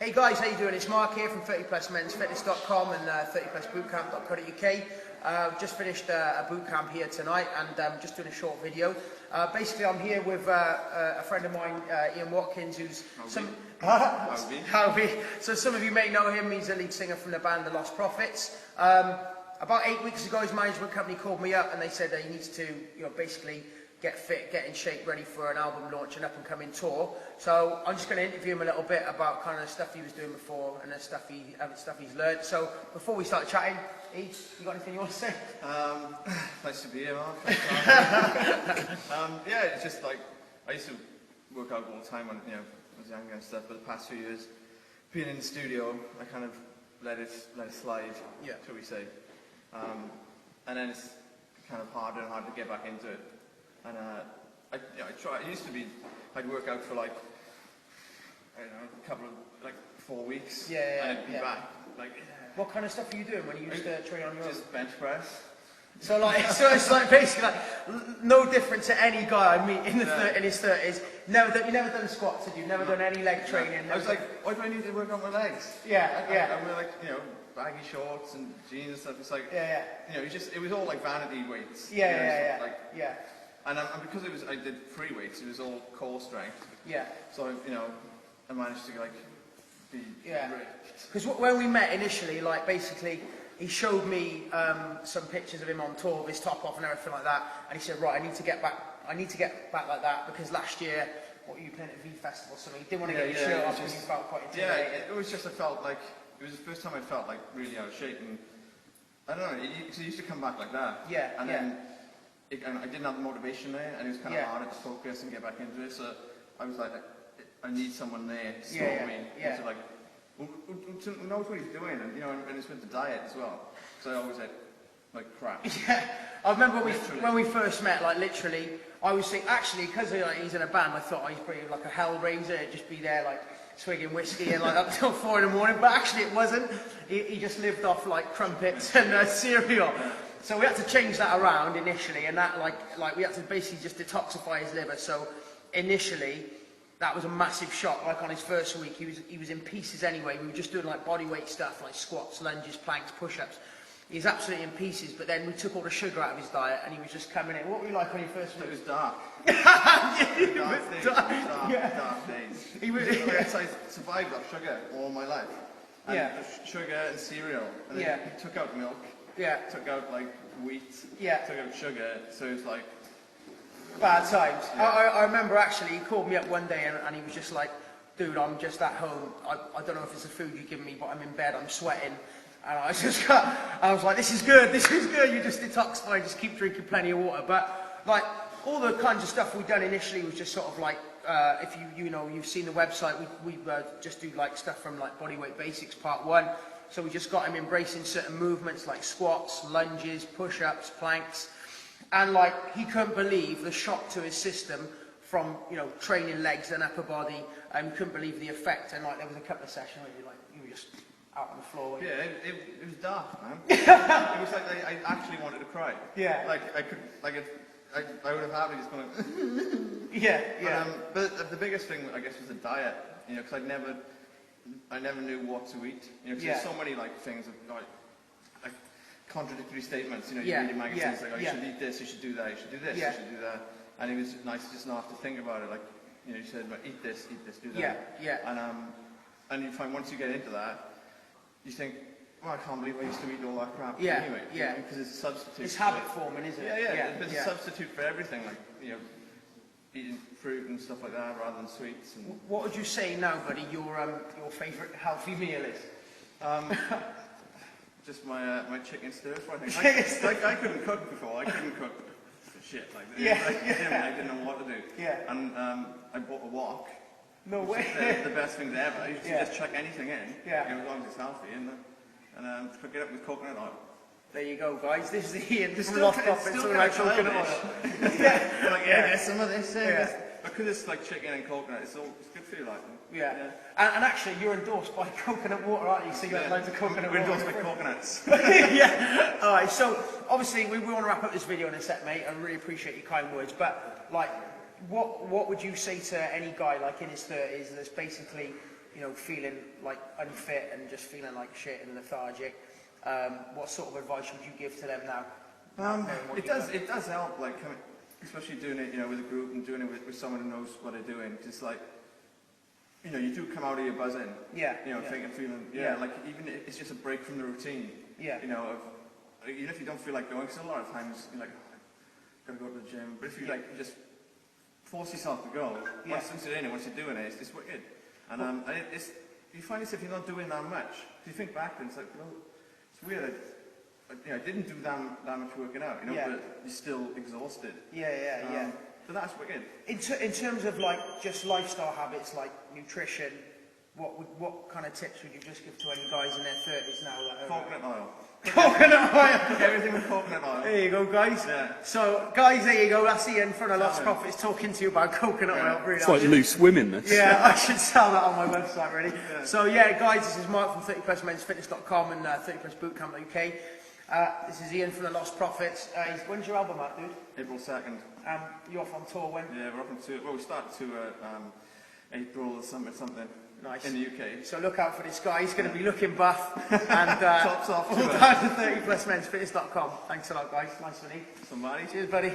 Hey guys, how you doing? It's Mark here from 30plusmensfitness.com and 30plusbootcamp.co.uk. Just finished a boot camp here tonight, and just doing a short video. Basically, I'm here with a friend of mine, Ian Watkins, who's Howby. So some of you may know him. He's a lead singer from the band The Lostprophets. About 8 weeks ago, his management company called me up and they said that he needs to, basically get fit, get in shape, ready for an album launch and up and coming tour. So I'm just going to interview him a little bit about kind of the stuff he was doing before and the stuff he's learned. So before we start chatting, you got anything you want to say? Nice to be here, Mark. Yeah, it's just like I used to work out all the time when I was younger and stuff. But the past few years, being in the studio, I kind of let it slide, shall we say. And then it's kind of harder and harder to get back into it. And I try. It used to be I'd work out for like a couple of 4 weeks, and I'd be back. What kind of stuff are you doing when you used to train on your own? Just bench press. So it's like basically no different to any guy I meet in his 30s. You never done squats, have you? Never done any leg training. I was like, why do I need to work on my legs? I wear baggy shorts and jeans and stuff. It's like it was all like vanity weights. And because I did free weights, it was all core strength. So I managed to be ripped. Because when we met initially, basically, he showed me some pictures of him on tour with his top off and everything like that, and he said, right, I need to get back like that, because last year, what were you playing at V Festival? So he didn't want to get your shirt off because he felt quite intimidated. It was just it was the first time I felt really out of shape, and I don't know, because it used to come back like that. Then I didn't have the motivation there, and it was kind of harder to focus and get back into it. So I was like, I need someone there to stop me. Who knows what he's doing, and it's with the diet as well. So I always had crap. I remember when we first met, literally, I was thinking, actually, because he's in a band, I thought he's pretty like a hellraiser. He'd just be there swigging whiskey and up till 4 in the morning. But actually, it wasn't. He just lived off crumpets and cereal. So we had to change that around initially, and that we had to basically just detoxify his liver. So initially, that was a massive shock. On his first week, he was in pieces anyway. We were just doing body weight stuff, squats, lunges, planks, push-ups. He was absolutely in pieces. But then we took all the sugar out of his diet, and he was just coming in. What were you like on your first week? It was dark. Dark days. I survived off sugar all my life. And sugar and cereal. And then he took out milk. Took out wheat. Took out sugar. So it was bad times. I remember actually he called me up one day and he was just like, dude, I'm just at home. I don't know if it's the food you're giving me, but I'm in bed, I'm sweating. And I was like, this is good, you just detoxify, just keep drinking plenty of water. But all the kinds of stuff we'd done initially was just sort of if you've seen the website, we just do stuff from Bodyweight Basics Part 1. So we just got him embracing certain movements like squats, lunges, push-ups, planks. And he couldn't believe the shock to his system from training legs and upper body, and couldn't believe the effect. And there was a couple of sessions where you were just out on the floor. It was dark, man. It was I actually wanted to cry. I would have happily just gone. But the biggest thing I guess was the diet. Because I never knew what to eat. Because there's so many things of contradictory statements, you read in magazines you should eat this, you should do that, you should do this, you should do that, and it was nice just not have to think about it. You said, eat this, do that. And you find once you get into that, you think, well, I can't believe I used to eat all that crap anyway. Because it's a substitute. It's habit forming, isn't it? It's a substitute for everything, eating fruit and stuff like that rather than sweets. And what would you say now, buddy? Your favourite healthy meal is? Just my chicken stir fry. I couldn't cook before. I couldn't cook for shit I didn't know what to do. And I bought a wok. No way. The best things ever. You just chuck anything in. As long as it's healthy, and cook it up with coconut oil. There you go, guys. This is Ian. This is Lostprophets. All right, coconut oil. There's some of this. Because it's chicken and coconut, it's good for you, And actually, you're endorsed by coconut water, aren't you? So you have loads of coconut water. We're endorsed by coconuts. All right. So obviously, we want to wrap up this video in a sec, mate. I really appreciate your kind words. But what would you say to any guy in his 30s that's basically you know, feeling like unfit and just feeling like shit and lethargic, what sort of advice would you give to them now? It does help, like, especially doing it, you know, with a group and doing it with someone who knows what they're doing. Just like, you know, you do come out of your buzzing. Yeah. You know, feeling, like even if it's just a break from the routine. Yeah. You know, even if you don't feel like going, because a lot of times you're like, oh, gotta go to the gym. But if you like just force yourself to go, once you're in and once you're doing it, it's wicked. And you find yourself you're not doing that much. If you think back, and it's like, well, it's weird. You know, I didn't do that much working out, you know, but you're still exhausted. Yeah. But that's wicked. In terms of like just lifestyle habits like nutrition, what kind of tips would you just give to any guys in their 30s now? Like, coconut oil. Coconut oil! Everything with coconut oil. There you go, guys. Yeah. So, guys, there you go. That's Ian from the Lostprophets talking to you about coconut oil. Really, it's like loose women, this. Yeah, I should sell that on my website, really. So, yeah, guys, this is Mark from 30plusmensfitness.com and 30plusbootcamp.uk. This is Ian from the Lostprophets. When's your album out, dude? April 2nd. You off on tour when? Yeah, we're off on tour. Well, we started tour April or something. Nice. In the UK. So look out for this guy. He's going to be looking buff. And Tops off. all down to 30plusmensfitness.com. Thanks a lot, guys. Nice to meet you. Somebody. Cheers, buddy.